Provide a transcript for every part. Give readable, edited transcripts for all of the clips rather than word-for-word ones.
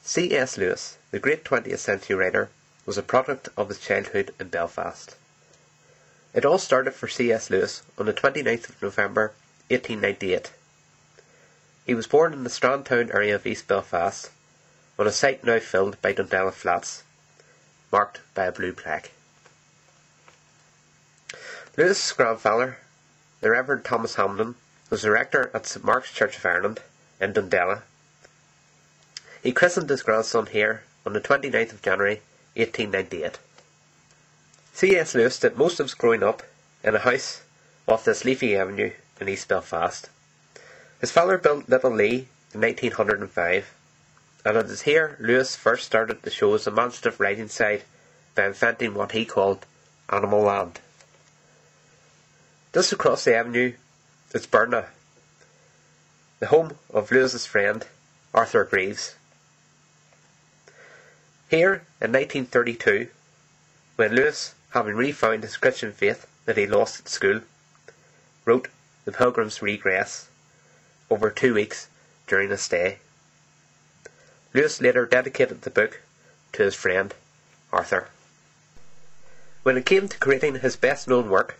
C.S. Lewis, the great 20th century writer, was a product of his childhood in Belfast. It all started for C.S. Lewis on the 29th of November 1898. He was born in the Strandtown area of East Belfast, on a site now filled by Dundela Flats, marked by a blue plaque. Lewis's grandfather, the Reverend Thomas Hamden, was the rector at St Mark's Church of Ireland in Dundela. He christened his grandson here on the 29th of January 1898. C.S. Lewis did most of his growing up in a house off this leafy avenue in East Belfast. His father built Little Lee in 1905, and it is here Lewis first started to show his imaginative writing side by inventing what he called Animal Land. Just across the avenue is Burna, the home of Lewis's friend Arthur Greaves. Here, in 1932, when Lewis, having refound his Christian faith that he lost at school, wrote The Pilgrim's Regress over 2 weeks during his stay. Lewis later dedicated the book to his friend Arthur. When it came to creating his best-known work,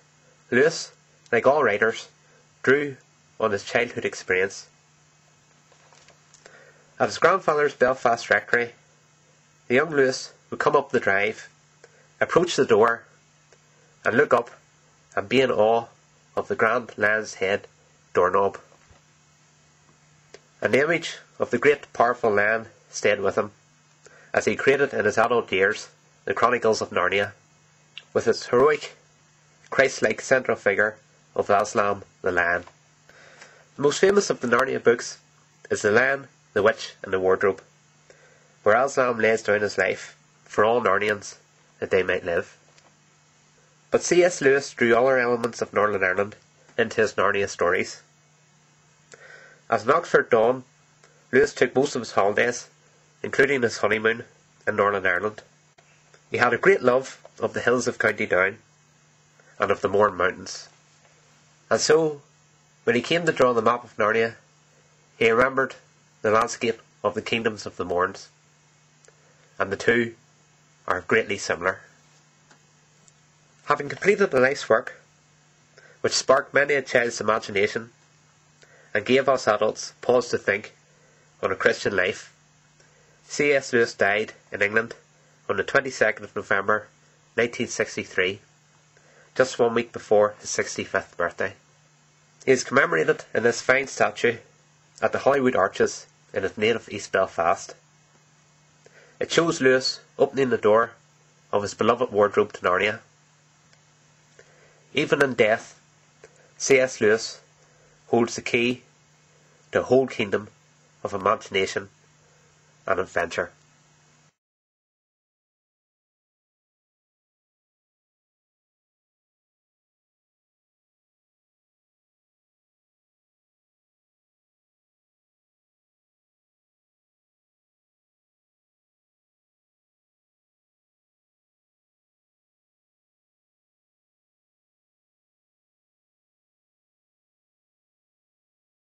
Lewis, like all writers, drew on his childhood experience. At his grandfather's Belfast rectory, the young Lewis would come up the drive, approach the door, and look up and be in awe of the grand lion's head doorknob. And the image of the great powerful lion stayed with him, as he created in his adult years the Chronicles of Narnia, with its heroic, Christ-like central figure of Aslan the lion. The most famous of the Narnia books is The Lion, the Witch and the Wardrobe, where Aslan lays down his life for all Narnians that they might live. But C.S. Lewis drew other elements of Northern Ireland into his Narnia stories. As an Oxford Don, Lewis took most of his holidays, including his honeymoon, in Northern Ireland. He had a great love of the hills of County Down and of the Mourne Mountains. And so, when he came to draw the map of Narnia, he remembered the landscape of the kingdoms of the Mournes, and the two are greatly similar. Having completed a life's work, which sparked many a child's imagination and gave us adults pause to think on a Christian life, C.S. Lewis died in England on the 22nd of November 1963, just 1 week before his 65th birthday. He is commemorated in this fine statue at the Hollywood Arches in his native East Belfast. It shows Lewis opening the door of his beloved wardrobe to Narnia. Even in death, C.S. Lewis holds the key to a whole kingdom of imagination and adventure.